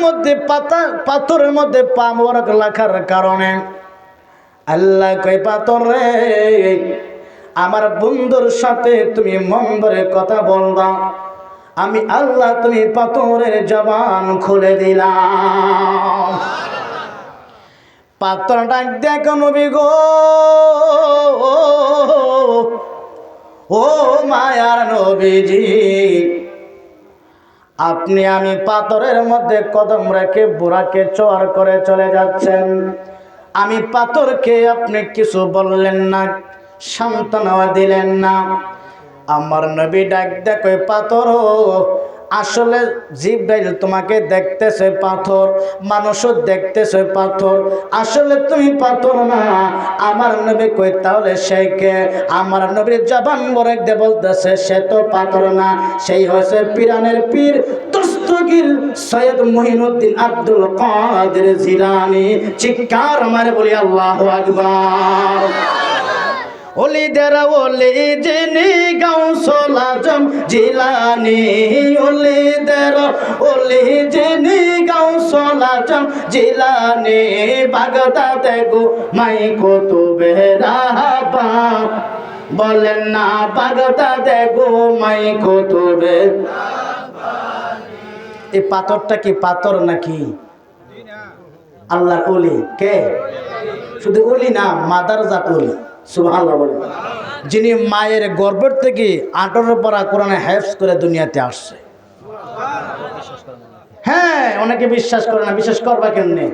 মধ্যে পাথরের মধ্যে পা মোবারক রাখার কারণে আল্লাহ কয় পাথর রে, আমার বন্ধুর সাথে তুমি মন ভরে কথা বলবা, আমি আল্লাহ তুমি পাথরের জবান খুলে দিলাম। পাথর ডাক দেখো নবী গো, ও মায়ার নবীজি, আপনি আমি পাথরের মধ্যে কদম রেখে বুড়াকে চর করে চলে যাচ্ছেন, আমি পাথরকে আপনি কিছু বললেন না, সান্ত্বনা দিলেন না। আমার নবী ডাক দেখো পাথর, আসলে জিব্রাইল তোমাকে দেখতেছে পাথর, মানুষও দেখতেছে পাথর, আসলে তুমি পাথর না। আমার নবী কই তাহলে সে কে? আমার নবীর জবান বরে দে বলতেছে সে তো পাথর না, সেই হয়েছে পিরানের পীর দস্তগীর সৈয়দ মুহিনুদ্দিন আব্দুল কাদের জিলানী। চিৎকার মারে বলি আল্লাহু আকবার। ওলিদের ওলি যিনি গাউসুল আজম জিলানী, ওলিদের ওলি যিনি গাউসুল আজম জিলানী, বাগদাদে গো মাই কুতুবে রাহবা, বলেন না বাগদাদে গো মাই কুতুবে। এই পাথরটা কি পাথর নাকি আল্লাহর ওলি? কে? শুধু ওলি না, মাদারজাত ওলি। সুবহানাল্লাহ বলেন। যিনি মায়ের গর্ভের থেকে 18 পারা কোরআনে হেফজ করে দুনিয়াতে আসছে। হ্যাঁ, অনেকে বিশ্বাস করে না, বিশ্বাস করবা কেমনে?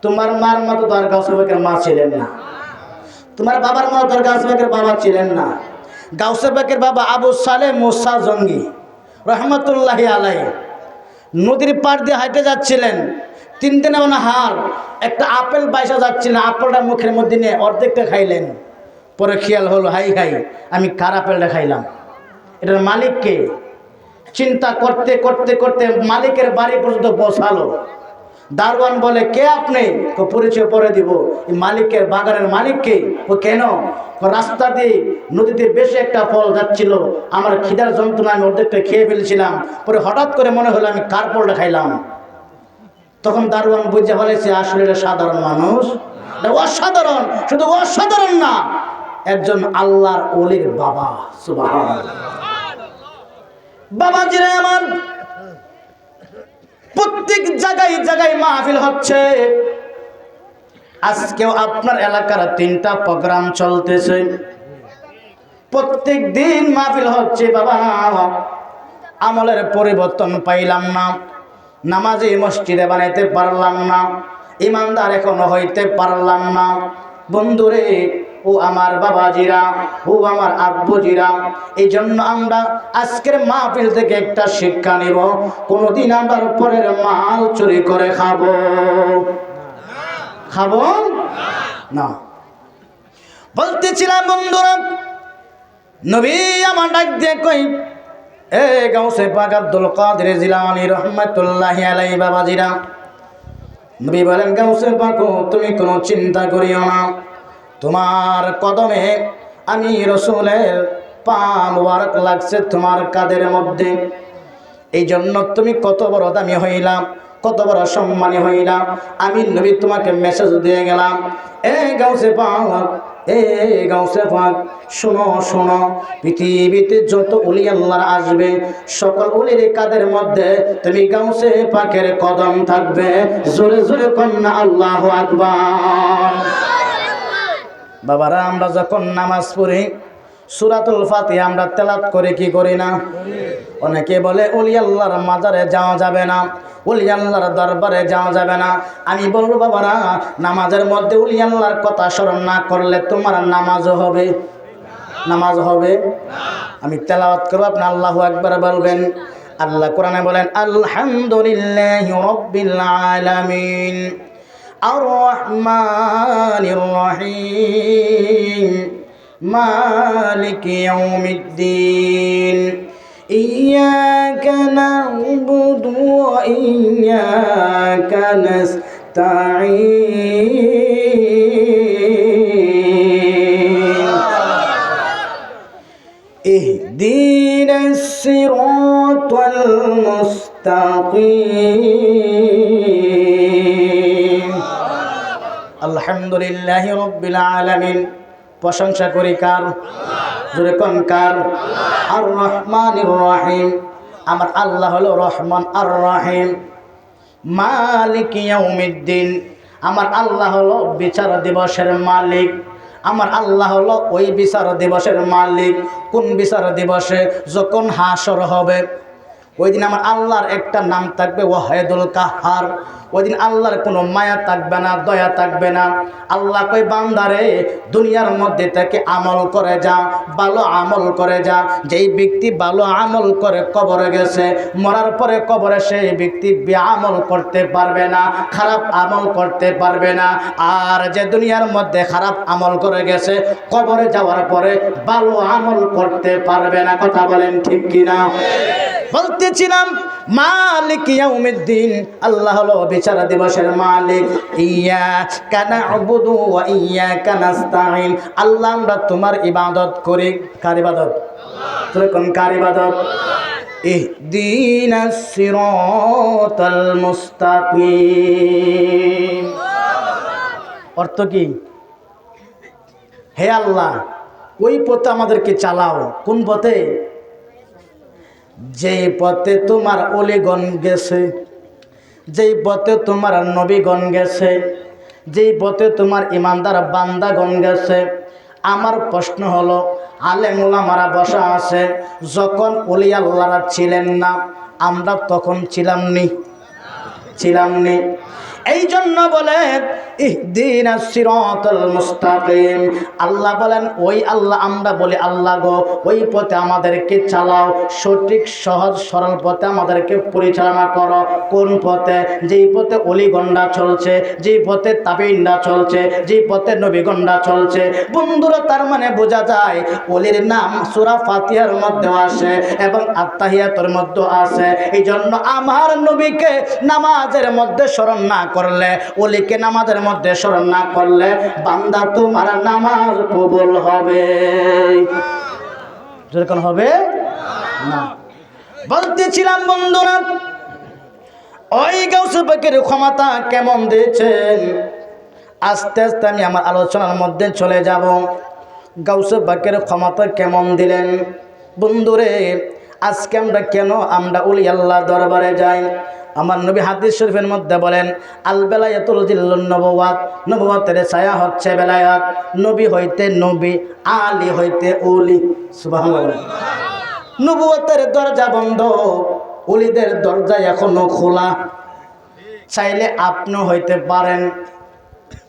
তোমার মার মা তো তার গাউসে পাকের মা ছিলেন না, তোমার বাবার মা তার গাউসে পাকের বাবা ছিলেন না। গাউসে পাকের বাবা আবু সালেহ মুসা জঙ্গি রহমতুল্লাহি আলাইহি নদীর পাড় দিয়ে হাঁটে যাচ্ছিলেন, 3 দিনে হার একটা আপেল বাইসা যাচ্ছিলেন, আপেলটা মুখের মধ্যে নিয়ে অর্ধেকটা খাইলেন। পরে খেয়াল হলো, হাই হাই আমি কার আপেলটা খাইলাম, এটার মালিককে? চিন্তা করতে করতে করতে মালিকের বাড়ি পর্যন্ত পৌঁছালো। দারোয়ান বলে কে আপনি? পরিচয় পরে দিব। এই মালিকের বাগানের মালিককে। ও কেন? রাস্তা দিয়ে নদীতে বেশি একটা ফল যাচ্ছিল, আমার খিদার যন্ত্রণা আমি অর্ধেকটা খেয়ে ফেলেছিলাম, পরে হঠাৎ করে মনে হলো আমি কার ফলটা খাইলাম। তখন দারোয়ান বুঝে ফেলেছে আসলে এটা সাধারণ মানুষ, অসাধারণ, শুধু অসাধারণ না, একজন আল্লাহর ওলির বাবা। সুবহানাল্লাহ। বাবাজিরা আমার, প্রত্যেক জায়গায় জায়গায় মাহফিল হচ্ছে। আজকেও আপনার এলাকার 3টা প্রোগ্রাম চলতেছে, প্রত্যেক দিন মাহফিল হচ্ছে। বাবা, আমলের পরিবর্তন পাইলাম না, নামাজি মসজিদে বানাইতে পারলাম না, ইমানদার এখনো হইতে পারলাম না। বন্ধুরে, ও আমার বাবাজিরা, ও আমার আব্বুজিরা, এই জন্য আমরা আজকের মাহফিল থেকে একটা শিক্ষা নিব, কোনোদিন আমরা পরের মাল চুরি করে খাবো না। বলতেছিলাম বন্ধুরা, নবী আমার ডাক দিয়ে কই, এ গাউসে পাক আব্দুল কাদের জিলানী রহমাতুল্লাহি আলাইহি বাবাজিরা, নবী বলেন গাউসে পাক তুমি কোনো চিন্তা করিও না, তোমার কদমে আমি রাসূলের পা মুবারক লাগছে তোমার কাদের মধ্যে, এই জন্য তুমি কত বড় দামি হইলাম, কত বড় সম্মানী হইলাম। আমি নবী তোমাকে মেসেজ দিয়ে গেলাম, এ গাউসে পাক, এ গাউসে পাক, শোনো শোনো, পৃথিবীতে যত ওলি আল্লাহর আসবে সকল ওলির কাদের মধ্যে তুমি গাউসে পাকের কদম থাকবে। জোরে জোরে কন্যা আল্লাহু আকবার। বাবারা, আমরা যখন নামাজ পড়ি সূরাতুল ফাতিহা আমরা তেলাওয়াত করে কি করি না? অনেকে বলে ওলি আল্লাহর মাজারে যাওয়া যাবে না, ওলি আল্লাহর দরবারে যাওয়া যাবে না। আমি বলবো বাবারা, নামাজের মধ্যে ওলি আল্লাহর কথা স্মরণ না করলে তোমার নামাজও হবে? নামাজ হবে? আমি তেলাওয়াত করব, আপনি আল্লাহু আকবার বলবেন। আল্লাহ কোরআনে বলেন, আলহামদুলিল্লাহি রাব্বিল আলামিন আর রহমানির রহিম মালিকি ইয়াউমিদ্দিন ইয়্যাকা না'বুদু ওয়া ইয়্যাকা নাস্তাঈন ইহদিনাস সিরাতাল মুস্তাকিম আলহামদুলিল্লাহি রাব্বিল আলামিন। প্রশংসা করি কার? জোরে কোন কার? আর রহমানির রহিম। আমার আল্লাহ হলো রহমান আর রহিম। মালিক ইয়াউমিদ্দিন। আমার আল্লাহ হলো বিচার দিবসের মালিক। আমার আল্লাহ হলো ওই বিচার দিবসের মালিক। কোন বিচার দিবসে? যখন হাসর হবে, ওই দিন আমার আল্লাহর একটা নাম থাকবে ওয়াহিদুল কাহার। ওই দিন আল্লাহর কোনো মায়া থাকবে না, দয়া থাকবে না। আল্লাহ কই বান্দারে দুনিয়ার মধ্যে থেকে আমল করে যা, ভালো আমল করে যা। যেই ব্যক্তি ভালো আমল করে কবরে গেছে, মরার পরে কবরে সেই ব্যক্তি আমল করতে পারবে না, খারাপ আমল করতে পারবে না। আর যে দুনিয়ার মধ্যে খারাপ আমল করে গেছে, কবরে যাওয়ার পরে ভালো আমল করতে পারবে না। কথা বলেন ঠিক কিনা? বলতেছিলাম মালিক ইয়াউমিদ্দিন, আল্লাহ হলো বিচার দিবসের মালিক। ইয়াকা না'বুদু ওয়া ইয়াকা নাস্তাঈন। আল্লাহ আমরা তোমার ইবাদত করি। কার ইবাদত? তোরে কোন কার ইবাদত? ইহদিনাস সিরাতাল মুস্তাকিম। অর্থ কি? হে আল্লাহ, ওই পথে আমাদেরকে চালাও। কোন পথে? যেই পথে তোমার ওলিগণ গেছে, যেই পথে তোমার নবীগণ গেছে, যেই পথে তোমার ইমানদার বান্দাগণ গেছে। আমার প্রশ্ন হলো, আলেম ওলামারা বসা আছে, যখন ওলি আল্লাহরা ছিলেন না, আমরা তখন ছিলাম নি। এই জন্য বলেন ইহদিনাস সিরাতাল মুস্তাকিম। আল্লাহ বলেন ওই আল্লাহ, আমরা বলি আল্লাহ গো ওই পথে আমাদেরকে চালাও, সঠিক সহজ সরল পথে আমাদেরকে পরিচালনা করো। কোন পথে? যেই পথে অলিগন্ডা চলছে, যেই পথে তাবিইনরা চলছে, যেই পথে নবীগণরা চলছে। বন্ধুরা, তার মানে বোঝা যায় ওলির নাম সূরা ফাতিহার মধ্যে আসে এবং আত্তাহিয়াতের মধ্যে আছে। এই জন্য আমার নবীকে নামাজের মধ্যে স্মরণ না করলে, ওলিকে নামাজের মধ্যে স্মরণ না করলে, বান্দা তোমার নামাজ কবুল হবে? যেরকম হবে না। বলতেছিলাম বন্ধুরা, ওই গাউসে পাকের ক্ষমতা কেমন দিয়েছেন, আস্তে আস্তে আমি আমার আলোচনার মধ্যে চলে যাব। গাউসে পাকের ক্ষমতা কেমন দিলেন। বন্ধুরে, আজকে আমরা ওলি আল্লাহ দরবারে যাই। আমার নবী হাদিস শরীফের মধ্যে বলেন, আল বেলায়াতুল জিল্লুন নবুওয়াত। নবুওয়াতের ছায়া হচ্ছে বেলায়াত। নবী হইতে নবী, আলী হইতে ওলি। সুবহানাল্লাহ। নবুওয়াতের দরজা বন্ধ, ওলিদের দরজা এখনো খোলা। চাইলে আপনি হইতে পারেন।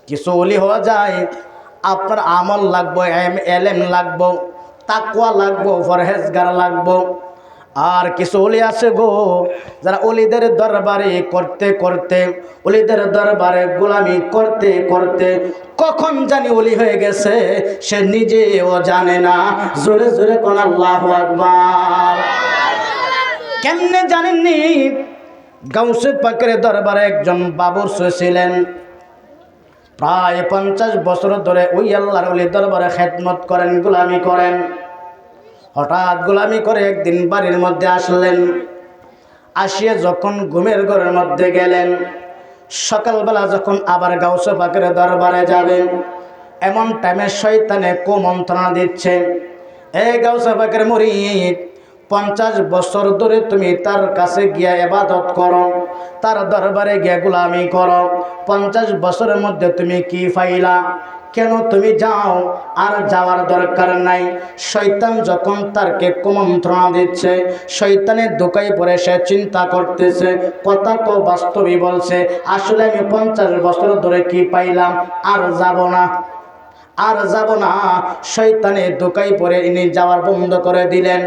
কিছু ওলি হওয়া যায়, আপনার আমল লাগবো, এলেম লাগবো, তাকওয়া লাগবো, পরহেজগার লাগবো। আর কিছু ওলি আছে গো, যারা ওলিদের দরবারে করতে করতে, ওলিদের দরবারে গোলামি করতে করতে কখন জানি ওলি হয়ে গেছে সে নিজেও জানে না। জোরে জোরে কোন আল্লাহু আকবার। কেমনে জানেননি? গাউসে পাকের দরবারে একজন বাবুর ছিলেন, প্রায় 50 বছর ধরে ওই আল্লাহর ওলি দরবারে খেদমত করেন, গোলামি করেন। হঠাৎ গোলামি করে একদিন বাড়ির মধ্যে আসলেন। আসিয়া যখন ঘুমের ঘরের মধ্যে গেলেন, সকালবেলা যখন আবার গাউসে পাকের দরবারে যাবেন, এমন টাইমে শয়তানে কুমন্ত্রণা দিচ্ছে, এ গাউসে পাকের মুরিদ, 50 বছর ধরে তুমি তার কাছে গিয়া ইবাদত করো, তার দরবারে গিয়া গোলামি করো। 50 বছরের মধ্যে তুমি কি পাইলা? কেন তুমি যাও? আর যাওয়ার দরকার নাই। শয়তান যখন তারকে কুমন্ত্রণা দিচ্ছে, শয়তানের দোকায় পড়ে সে চিন্তা করতেছে, কথা তো বাস্তবই বলছে, আসলে আমি 50 বছর ধরে কি পাইলাম? আর যাব না। শয়তানের দোকায় পড়ে ইনি যাওয়ার বন্ধ করে দিলেন।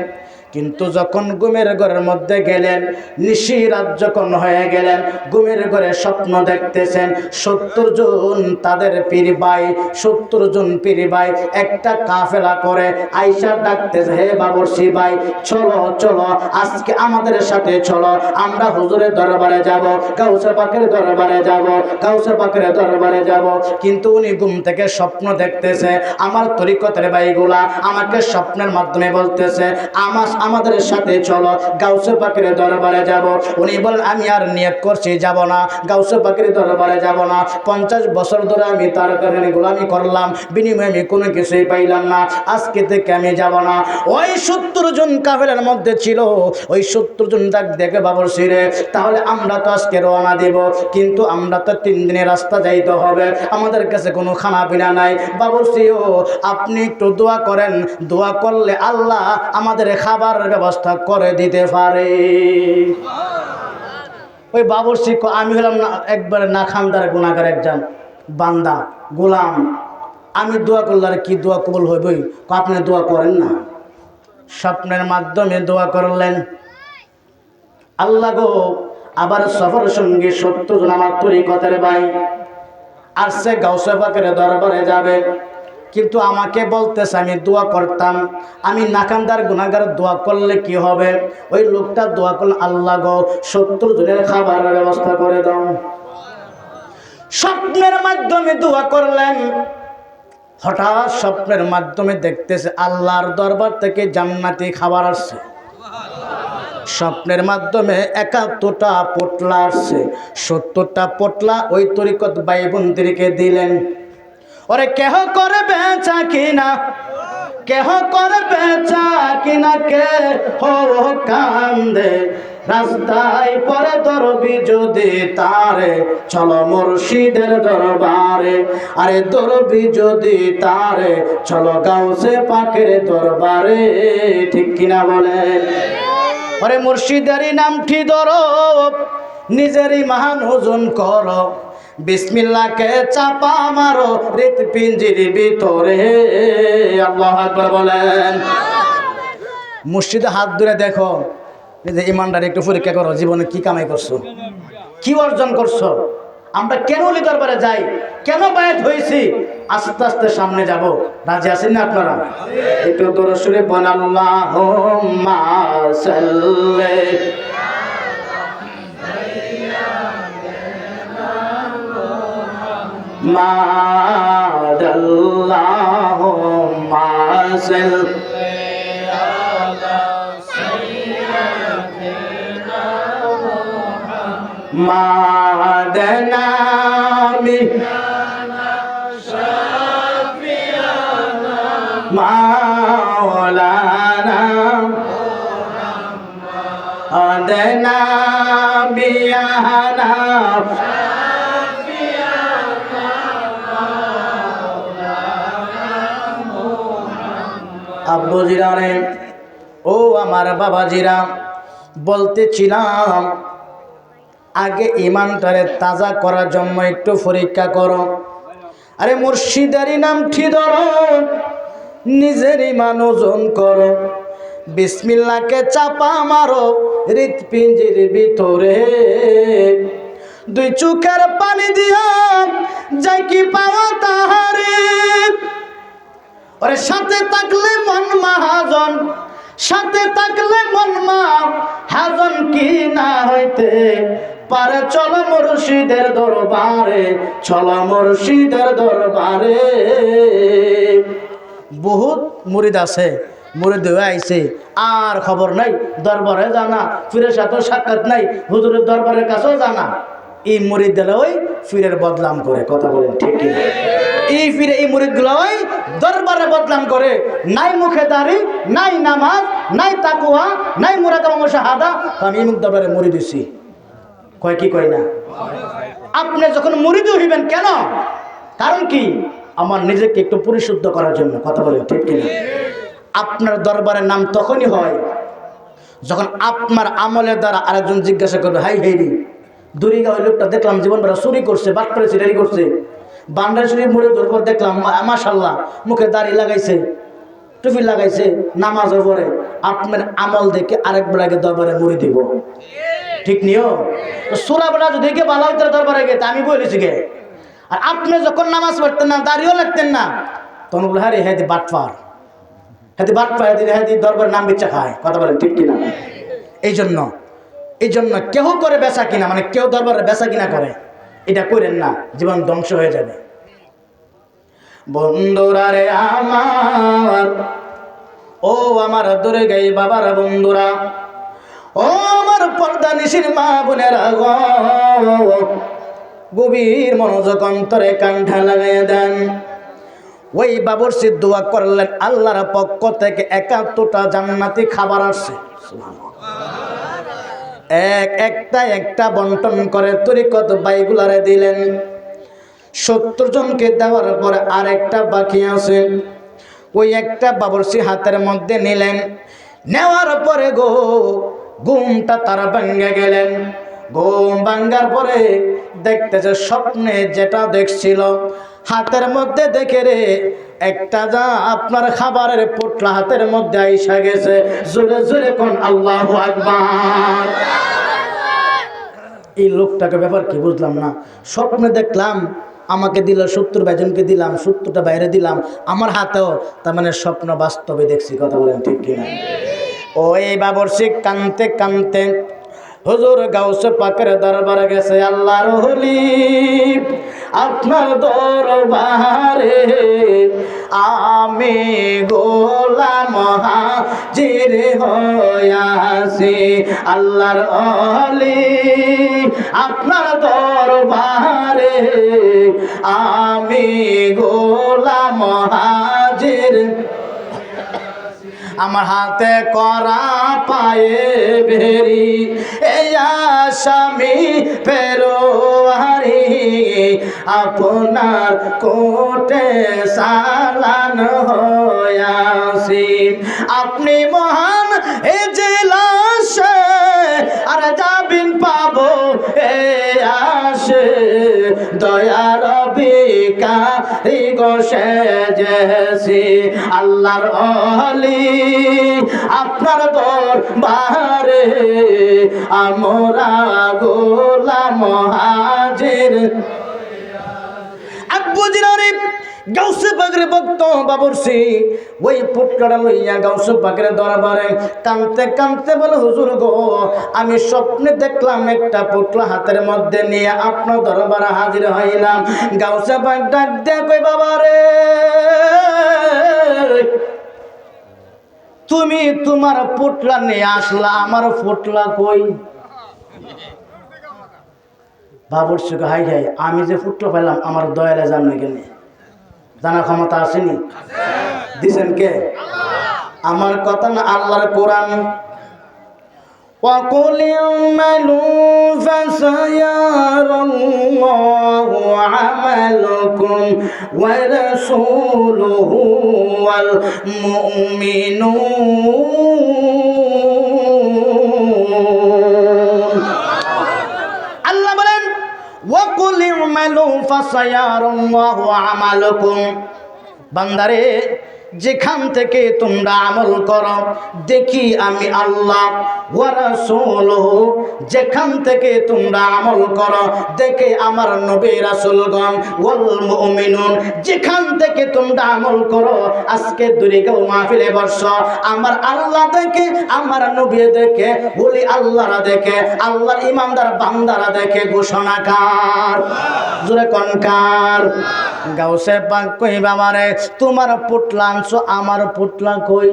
কিন্তু যখন ঘুমের ঘরের মধ্যে গেলেন, নিশিরাত যখন হয়ে গেলেন, ঘুমের ঘরে স্বপ্ন দেখতেছেন 70 জন তাদের পীর ভাই, 70 জন পীর ভাই একটা কাফেলা করে আইসা ডাকতেছে, হে বাবরসি ভাই, চলো চলো, আজকে আমাদের সাথে চলো, আমরা হুজুরের দরবারে যাব, গাউসে পাকের দরবারে যাব, গাউসে পাকের দরবারে যাব। কিন্তু উনি ঘুম থেকে স্বপ্ন দেখতেছে, আমার তরিকতের ভাইগুলা আমাকে স্বপ্নের মাধ্যমে বলতেছে, আমাদের সাথে চলো, গাউসে পাকের দরবারে যাব। উনি বলেন আমি আর নিয়ত করছি যাব না, গাউসে পাকের দরবারে যাব না। 50 বছর ধরে আমি তার কারণে গোলামি করলাম, বিনিময়ে আমি কোনো কিছুই পাইলাম না, আজকে থেকে আমি যাব না। ওই 70 জন কাফেলার মধ্যে ছিল, ওই 70 জন ডাক দেখে বাবুরসি রে, তাহলে আমরা তো আজকে রওনা দেব, কিন্তু আমরা তো 3 দিনের রাস্তা যাইতে হবে, আমাদের কাছে কোনো খানা পিনা নাই। বাবুরসিও আপনি একটু দোয়া করেন, দোয়া করলে আল্লাহ আমাদের খাবারের ব্যবস্থা করে দিতে পারে। ওই বাবুরসি আমি হলাম না একবারে না খানদার গুনাহগার একজন বান্দা গোলাম, আমি দোয়া করলে আর কি দোয়া কবুল হইবই? আপনি দোয়া করেন না। স্বপ্নের মাধ্যমে দোয়া করলেন, আল্লাহ গো আবার সফর সঙ্গে 70 জন আমার তরিকতের ভাই আর সে গাউসে পাকের দরবারে যাবে, কিন্তু আমাকে বলতেছে আমি দোয়া করতাম, আমি নাকান্দার গুনাহগার দোয়া করলে কি হবে? ওই লোকটা দোয়া করল, আল্লাহ গো 70 জনের খাবারের ব্যবস্থা করে দাও। স্বপ্নের মাধ্যমে দোয়া করলেন, হঠাৎ স্বপ্নের মাধ্যমে দেখতেছে আল্লাহর দরবার থেকে জান্নাতি খাবার আসছে। স্বপ্নের মাধ্যমে 71টা পোটলা আসছে, 70টা পোটলা ওই তরিকত ভাই বোনদেরকে দিলেন। ওরে কেহ করে বেচা কিনা, কেহ করে বেচা কিনা, কে হো কান্দে রাস্তায় পরে দরবি যদি তারে, চলো মুর্শিদের দরবারে। আরে দরবি যদি তারে, চলো গাউসে পাকের দরবারে। ঠিক কিনা বলেন? আরে মুর্শিদেরই নামটি ধরো, নিজেরই মহান ওজন করো, বিসমিল্লাহকে চাপা মারো হৃৎপিঞ্জির ভিতরে। আল্লাহু আকবার বলেন। মুর্শিদে হাত ধরে দেখো, নিজে ইমানদার একটু পরীক্ষা করো, জীবনে কি কামাই করছো, কি অর্জন করছো। আমরা কেন ওলি দরবারে যাই, কেন বায়াত হয়েছি? আস্তে আস্তে সামনে যাব। রাজি আছেন না আপনারা? একটু দরুদ শরীফ পড়ুন, আল্লাহুম্মা সাল্লি মা'দ, আল্লাহুম্মা সাল্লি মা'দনামি মাওলানা আদনা বিয়ানা আব্বু জিরানে, ও আমার বাবা জিরা, বলতেছিলাম আগে ইমানটারে তাজা করার জন্য একটু পরীক্ষা করো। আরে মুর্শিদারি নামটি ধরো, নিজের ইমান ওজন করো, বিসমিল্লাহকে চাপা মারো হৃৎপিঞ্জির ভিতরে। 2 চোখের পানি দিয়া যাই কি পাওয়া তাহারে। ওরে সাথে থাকলে মন মাহাজন, সাথে থাকলে মন মাহাজন কি না হইতে পারে। চলো মুর্শিদের দরবারে, চলো মুর্শিদের দরবারে। বহুত মুরিদ আছে, মুরিদ হয়ে আইছে, আর খবর নাই, দরবারে জানা, ফিরের সাথেও সাক্ষাৎ নাই, হুজুরের দরবারের কাছেও জানা। এই মুরিদ দিলে ওই ফিরের বদলাম করে, কথা বলেন ঠিক কি? এই ফিরে এই মুরিদগুলো ওই দরবারে বদলাম করে, নাই মুখে দাড়ি, নাই নামাজ, নাই তাকুয়া, নাই মুরাকাবা মুশাহাদা। আমি এই মুখ দরবারে মুরিদ হইছি, কয় কি কয় না? আপনি যখন মুরিদ হইবেন কেন? কারণ কি? আমার নিজেকে একটু পরিশুদ্ধ করার জন্য, কথা বলেন ঠিক কিনা? আপনার দরবারের নাম তখনই হয় যখন আপনার আমলের দ্বারা আরেকজন জিজ্ঞাসা করবে, হাই হেরি দূরিগা ওই লোকটা দেখলাম জীবন বেড়া চুরি করছে, বাট করেছে, রেডি করছে, বান্ডার শরীফ মুড়ে দরবার দেখলাম মাশাল্লাহ, মুখে দাড়ি লাগাইছে, টুপি লাগাইছে, নামাজও পড়ে। আপনার আমল দেখে আরেকবার আগে দরবারে মুড়ি দিব, ঠিক নিও? সোলা বেলা যদি কে ভালো হইতে দরবারে গেতে আমি বলেছি গে। আর আপনি যখন নামাজ পড়তেন না, দাড়িও লাগতেন না, তখন বলে হ্যাঁ রে হ্যাঁ বাটফার, হ্যাঁ বাটফার, হ্যাঁ দরবারের নাম বিচ্ছা খায়, কথা বলেন ঠিক কিনা? এই জন্য কেউ করে বেচা কিনা, মানে কেউ দরবারে বেচা কিনা করে, এটা করেন না, জীবন ধ্বংস হয়ে যাবে। বন্ধুরা রে আমার, ও আমার দূরে গাই বাবার বন্ধুরা, ও আমার পর্দা নিশির মা বোনেরা গো, গভীর মনোযোগ অন্তরে কান্ঠা লাগাইয়া দেন। ওই বাবুর্চি দোয়া করলেন, আল্লাহর পক্ষ থেকে 71টা জান্নাতি খাবার আসছে। একটা বন্টন করে তরিকত বাইগুলারে দিলেন। 70 জনকে দেওয়ার পরে আরেকটা বাকি আছে। ওই একটা বাবুর্চি হাতের মধ্যে নিলেন। নেওয়ার পরে ঘুমটা তারা ভেঙে গেলেন। ঘুম ভাঙ্গার পরে দেখতেছে স্বপ্নে যেটা দেখছিল, হাতের মধ্যে দেখে রে একটা যা আপনার খাবারের পোটলা হাতের মধ্যে আইসা গেছে। জোরে জোরে কোন আল্লাহু আকবার। এই লোকটাকে ব্যাপার কি বুঝলাম না। স্বপ্নে দেখলাম আমাকে দিল 70 ভাইজনকে দিলাম, 70টা বাইরে দিলাম, আমার হাতেও, তার মানে স্বপ্ন বাস্তবে দেখছি। কথা বলেন ঠিক কিনা? ওই বাবুর্চি কানতে কানতে হুজুর গাউসে পাকের দরবারে গেছে। আল্লাহর ওলি আপনার দরবারে আমি গোলাম হাজির হইয়াছি। আল্লাহর ওলি আপনার দরবারে আমি গোলাম হাজির, আমার হাতে করা পায়ে বেরি এই আসামি ফেরোয়ারি, আপনার কোটে সালান হইয়াছি। আপনি মহান এজলাসে আর যাবিন পাবো এ আসে, দয়ার ভিখারি গো সেজেছি। আল্লাহর ওলি আপনার দরবারে আমরা গোলাম হাজির। আব্বু জিলানী গাউসে পাকের ভক্ত বাবুর্চি ওই পুটকাটা লইয়া গাউসে পাকের দরবারে কানতে কানতে বলে, হুজুর গো আমি স্বপ্নে দেখলাম একটা পুটলা হাতের মধ্যে নিয়ে আপনার দরবারে হাজির হইলাম। গাউসে পাক ডাক দিয়ে কই, বাবারে তুমি তোমার পুটলা নিয়ে আসলা, আমার পুটলা কই? বাবুর্চি হাই হাই, আমি যে পুটলা পেলাম আমার দয়ালে জানবে কেন? জানার ক্ষমতা আসেনি? দিছেন কে? আমার কথা না, আল্লাহর কোরআন। وَقُلِ اعْمَلُوا فَسَيَرَى اللَّهُ عَمَلَكُمْ وَرَسُولُهُ وَالْمُؤْمِنُونَ। আল্লাহ বলেন, وَقُلِ اعْمَلُوا فَسَيَرَى اللَّهُ عَمَلَكُمْ। বান্দারে যেখান থেকে তোমরা আমল করো দেখি আমি আল্লাহ, ওয়া রাসূলুহু যেখান থেকে তোমরা আমল করো দেখে আমার নবী রাসূলগণ, ওয়াল মুমিনুন যেখান থেকে তোমরা আমল করো আজকে দুরিগাঁও মাহফিলে বর্ষ আমার আল্লাহ দেখে, আমার নবী দেখে, ওলি আল্লাহরা দেখে, আল্লাহর ইমানদার বান্দারা দেখে। ঘোষণাকার জোরে কনকার। গাউসে পাক কই, বাবারে তোমার পুটলা আনছো, আমার পুটলা কই?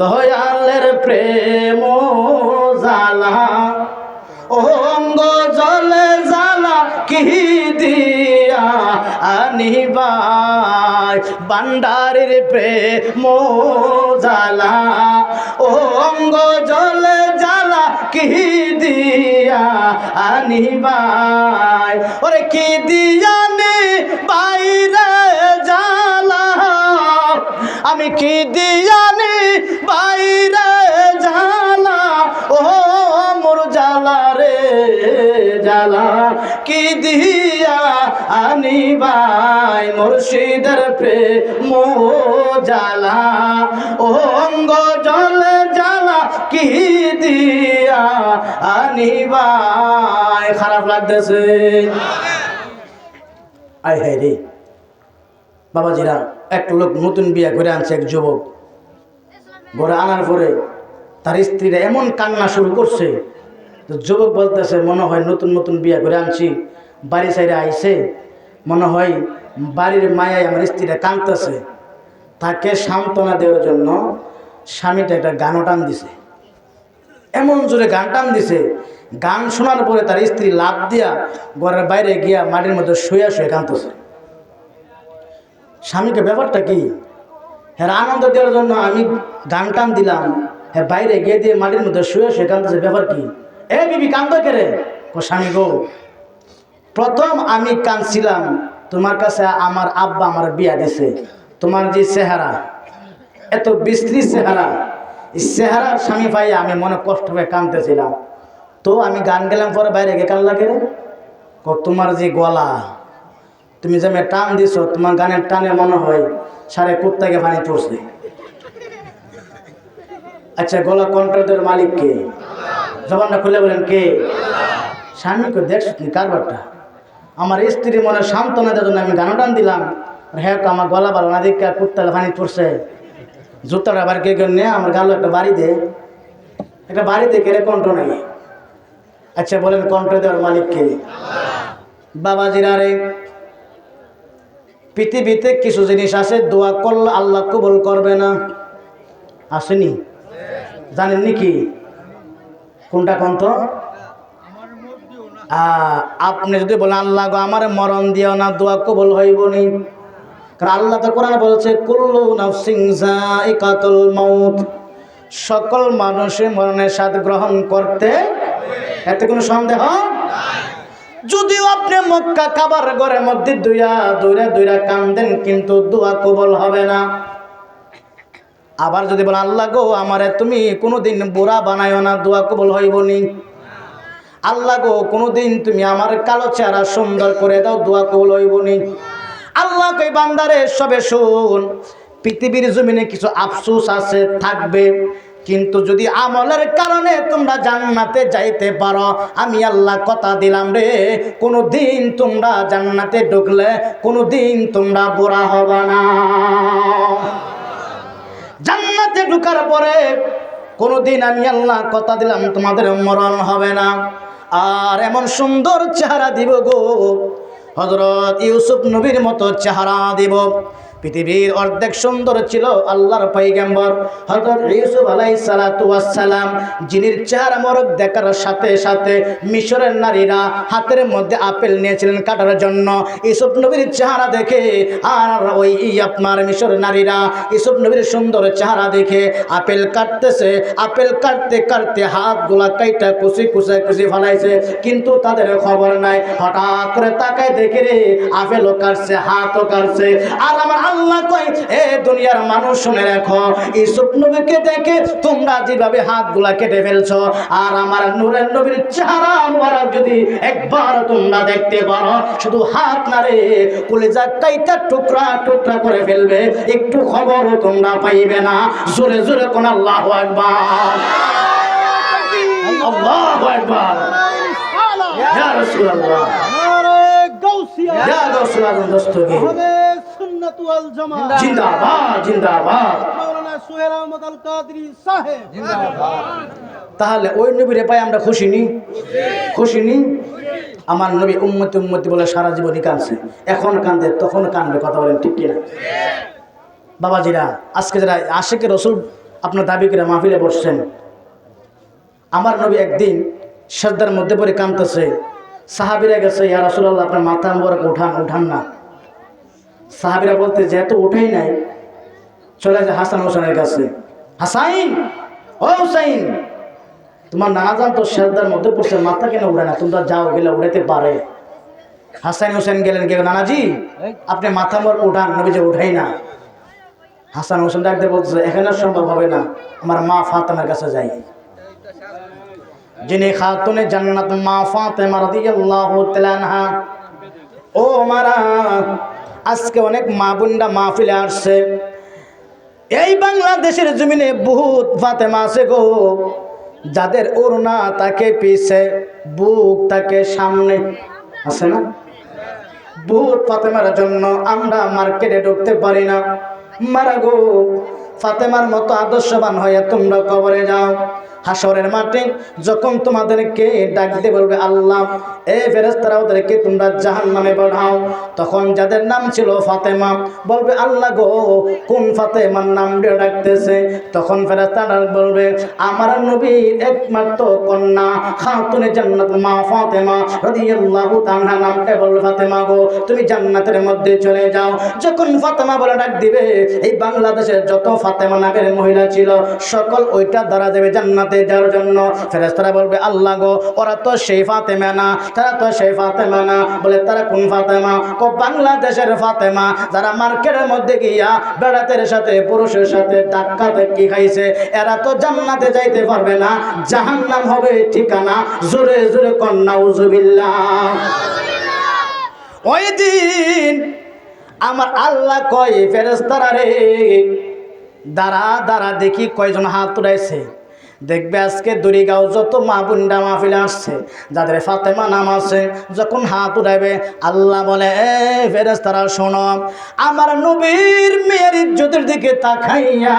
দয়ালের প্রেম জালা অঙ্গ জলে জালা কি দিয়া আনিবাই, বান্ডারের প্রেম জালা অঙ্গ জলে জালা কি দিয়া আনিবাই, ওরে কি দিয়া নি বাইরে জালা, আমি কি দিয়া নি বাইরে জালা, ও মোর জালা রে জালা কি দিয়া আনিবাই, মুর্শিদের প্রেম জালা অঙ্গ জলে জালা কি দিয়া আনিবাই। খারাপ লাগতেছে? আয় হায় রে বাবাজিরা, এক লোক নতুন বিয়ে করে আনছে, এক যুবক ঘরে আনার পরে তার স্ত্রীরা এমন কান্না শুরু করছে, তো যুবক বলতেছে মনে হয় নতুন নতুন বিয়ে করে আনছি, বাড়ি সাইডে আইছে, মনে হয় বাড়ির মায়ায় আমার স্ত্রীরা কাঁদতেছে। তাকে সান্ত্বনা দেওয়ার জন্য স্বামীটা একটা গানও টান দিছে, এমন জোরে গান টান দিছে, গান শোনার পরে তার স্ত্রী লাফ দিয়া ঘরের বাইরে গিয়া মাটির মধ্যে শুয়ে শুয়ে কাঁদতেছে। স্বামীকে ব্যাপারটা কি? হ্যাঁ, আনন্দ দেওয়ার জন্য আমি গান টান দিলাম, হ্যাঁ বাইরে গিয়ে দিয়ে মাটির মধ্যে শুয়ে শুয়ে কাঁদতেছে, ব্যাপার কি? এ বিবি কান্দো কেরে? ও স্বামী গো, প্রথম আমি কাঁদছিলাম তোমার কাছে আমার আব্বা আমার বিয়া দিছে, তোমার যে চেহারা, এত বিশ্রী চেহারা, এই চেহারার স্বামী পাই আমি মনে কষ্ট হয়ে কাঁদতেছিলাম। তো আমি গান গেলাম, পরে বাইরে গিয়ে কান লাগে তোমার যে গলা, তুমি যে মেয়ে টান দিছো, তোমার গানের টানে মনে হয় সারে কুত্তাকে পানি পড়ছে। আচ্ছা, গলা কন্ট্রোলের মালিক কে? জবানটা খুলে বলেন কে? স্বামীকে দেখছ তুমি কারবারটা। আমার স্ত্রী মনে সান্ত্বনা দেওয়ার জন্য আমি গান টান দিলাম, হ্যাঁ তো আমার গলা ভালো না দেখে কুত্তাকে পানি পড়ছে, জুতাটা আবার কে নিয়ে আমার গালো একটা বাড়ি দে, একটা বাড়ি দে, কেড়ে কণ্ঠ নেই। আচ্ছা বলেন কণ্ঠ দেওয়ার মালিক কে? বাবাজিরা রে, পৃথিবীতে কিছু জিনিস আছে দোয়া করলে আল্লাহ কবুল করবে না, আসেনি? জানেননি কি কোনটা? কন্ত আপনি যদি বলেন আল্লাহ গো আমার মরণ দিও না, দোয়া কবুল হইব নি। কারণ আল্লাহ তো কোরআনে বলছে কুল্লু নাফসিন যায়িকাতুল মাউত, সকল মানুষের মরণের স্বাদ গ্রহণ করতে, এতে কোনো সন্দেহ নাই। যদিও আপনি মক্কা কাবার ঘরের মধ্যে দুইরা কান্দেন, কিন্তু দোয়া কবুল হবে না। আবার যদি বলেন আল্লাহ গো আমারে তুমি কোনোদিন বুড়া বানাইও না, দোয়া কবুল হইব নি। আল্লাহ গো কোনোদিন তুমি আমার কালো চেহারা সুন্দর করে দাও, দোয়া কবুল হইব নি। আল্লাহ কই বান্দারে সবে শুন, পৃথিবীর জমিনে কিছু আফসোস আছে, থাকবে, কিন্তু যদি আমলের কারণে তোমরা জান্নাতে যাইতে পারো, আমি আল্লাহ কথা দিলাম রে, কোনোদিন তোমরা জান্নাতে ঢুকলে কোনোদিন তোমরা বুড়া হবে না। জান্নাতে ঢুকার পরে কোনোদিন আমি আল্লাহ কথা দিলাম তোমাদের মরণ হবে না। আর এমন সুন্দর চেহারা দিব গো, হযরত ইউসুফ নবীর মতো চেহারা দিব। পৃথিবীর অর্ধেক সুন্দর ছিল আল্লাহর পয়গম্বর হযরত ইউসুফ আলাইহিস সালাতু ওয়াস সালাম, যিনির চেহারা মোরক দেখার সাথে সাথে মিশরের নারীরা হাতের মধ্যে আপেল নিয়েছিলেন কাটার জন্য। ইউসুফ নবীর চেহারা দেখে আর ওই আপনার মিশরের নারীরা ইউসুফ নবীর সুন্দর চেহারা দেখে আপেল কাটতেছে, আপেল কাটতে কাটতে হাতগুলা কাইটা কুচি ফেলাইছে, কিন্তু তাদের খবর নাই। হঠাৎ করে তাকায় দেখে রে আপেলও কাটছে, হাতও কাটছে। আর আমার আল্লাহ কয়, এ দুনিয়ার মানুষ শুনে রাখো, ইউসুফ নবীকে দেখে তোমরা যেভাবে হাতগুলা কেটে ফেলছো, আর আমার নূরের নবীর চেহারা মুবারক যদি একবার তোমরা দেখতে পারো, শুধু হাত না রে, কলিজা কাইটা টুকরা টুকরা করে ফেলবে, একটু খবরও তোমরা পাইবে না। জোরে জোরে কোন আল্লাহু আকবার, আল্লাহু আকবার, ইয়া রাসূলুল্লাহ, ইয়া রাসূলুল্লাহ, দস্তগীর জিন্দাবাদ জিন্দাবাদ, মাওলানা সোহেল আহমদ আল কাদরি সাহেব জিন্দাবাদ। তাহলে ওই নবীরে পাই আমরা খুশি নি? খুশি নি? আমার নবী উম্মতি উম্মতি বলে সারা জীবনই কাঁদছে, এখন কান্দে তখন কান্দবে, কথা বলেন ঠিক কিনা? বাবাজিরা, আজকে যারা আশিকে রসুল আপনার দাবি করে মাহফিলে বসছেন, আমার নবী একদিন সিজদার মধ্যে পড়ে কাঁদতেছে, সাহাবীরা গেছে, ইয়া রাসূলুল্লাহ আপনার মাথা মোবারক উঠান না। সাহাবীরা বলতে যেহেতু উঠেই নাই, চলে যায় হাসান হোসেনের কাছে। হাসাইন, ও হুসাইন, তোমার নানা জান তো সিজদার মধ্যে পড়ছে, মাথা কেন উড়ে না? তোমরা যাও, গেলে উড়াতে পারে। হাসান হোসেন গেলেন, গেল নানাজি আপনি মাথা মোর উঠান, নবী যে উঠাই না। হাসান হোসেন ডাকতে বলছে, এখানে সম্ভব হবে না, আমার মা ফাতেমার কাছে যাই, যিনি খাতুনে জান্নাত মা ফাতেমা রাদিয়াল্লাহু তাআলা আনহা। ও মারা, আজকে অনেক মা বোনরা মাহফিলে আসছে, এই বাংলাদেশের জমিনে বহুত ফাতেমা আছে গো, যাদের ওড়না তাকে পিছে, বুক তাকে সামনে, আছে না? বহুত ফাতেমার জন্য আমরা মার্কেটে ঢুকতে পারি না। মারা গো, ফাতেমার মতো আদর্শবান হয়ে তোমরা কবরে যাও। হাসরের মাঠে যখন তোমাদেরকে ডাক দিয়ে বলবে আল্লাহ এ ফেরেশতারা ওদেরকে তোমরা জাহান্নামে পাঠাও, তখন যাদের নাম ছিল ফাতেমা বলবে আল্লাহ গো কোন ফাতেমার নাম দিয়ে ডাকতেছে? তখন ফেরেশতারা বলবে আমার নবীর একমাত্র কন্যা খাতুনে জান্নাত মা ফাতেমা রাদিয়াল্লাহু তাআলা নামটা বলবে ফাতেমা গো তুমি জান্নাতের মধ্যে চলে যাও। যখন ফাতেমা বলে ডাক দিবে এই বাংলাদেশের যত ফাতেমা নামের মহিলা ছিল সকল ওইটা দ্বারা দেবে জান্নাতে যাওয়ার জন্য। ফেরেশতারা বলবে আল্লাহ গো ওরা তো সেই ফাতেমা না, তারা তো সেই ফাতেমা না। বলে তারা কোন ফাতেমা? কো বাংলাদেশের ফাতেমা যারা মার্কেটের মধ্যে গিয়া বেড়াতের সাথে পুরুষের সাথে ধাক্কা ধাক্কি খাইছে, এরা তো জান্নাতে যাইতে পারবে না, জাহান্নাম হবে ঠিকানা। জোরে জোরে কন নাউজুবিল্লাহ। ওই দিন আমার আল্লাহ কয় ফেরেশতারা রে দাঁড়া দাঁড়া দেখি কয়জন হাত উঠাইছে। দেখবে আজকে দড়িগাঁও যত মা বোনরা মাহফিলে আসছে যাদের ফাতেমা নাম আছে, যখন হাত উঠাইবে আল্লাহ বলে এ ফেরেশতারা শোনো, আমার নবীর মেয়ের ইজ্জতের দিকে তাকাইয়া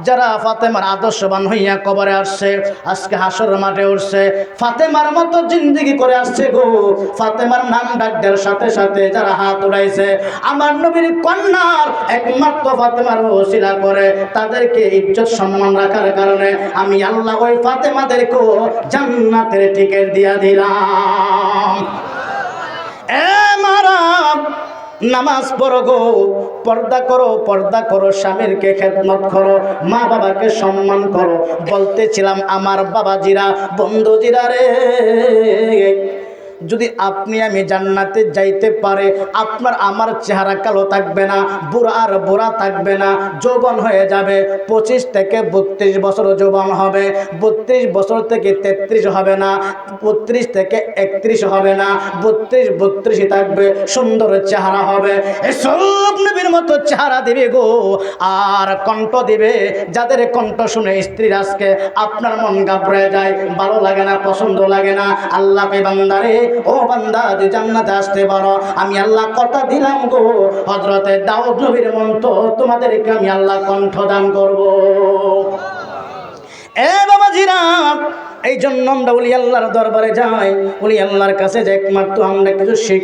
যারা ফাতেমার আদর্শবান হইয়া কবরে আসছে, আজকে হাসরের মাঠে উঠছে, ফাতেমার মতো জিন্দেগি করে আসছে গো, ফাতেমার নাম ডাক দেওয়ার সাথে সাথে যারা হাত উঠাইছে আমার নবীর কন্যার একমাত্র ফাতেমার ওসিলা করে তাদেরকে ইজ্জত সম্মান রাখার কারণে আমি আল্লাহ ওই ফাতেমাদেরকেও জান্নাতের টিকিট দিয়া দিলাম। এ মারাম নামাজ পড়ো গো, পর্দা করো, পর্দা করো, স্বামীরকে খেদমত করো, মা বাবাকে সম্মান করো। বলতেছিলাম আমার বাবাজিরা বন্ধুজিরা রে, যদি আপনি আমি জান্নাতে যাইতে পারে আপনার আমার চেহারা কালো থাকবে না, বুড়া আর বুড়া থাকবে না, যৌবন হয়ে যাবে। 25 থেকে 32 বছর যৌবন হবে, 32 বছর থেকে 33 হবে না, 32 থেকে 31 হবে না, 32 থাকবে, সুন্দর চেহারা হবে। এসব নবীর মতো চেহারা দিবে গো, আর কণ্ঠ দিবে যাদের কণ্ঠ শুনে স্ত্রীর আজকে আপনার মন ঘাবড়ে যায়, ভালো লাগে না, পছন্দ লাগে না। আল্লাহ কে বান্দারে ও বান্দা যে জান্নাতে আসতে পারো, আমি আল্লাহ কথা দিলাম গো হযরতে দাউদ নবীর মতো তোমাদেরকে আমি আল্লাহ কণ্ঠ দান করব। এ বাবাজিরা এই জন্য আমরা ওলি আল্লাহর দরবারে যাই, ওলি আল্লাহর কাছে যে একমাত্র আমরা কিছু শিখ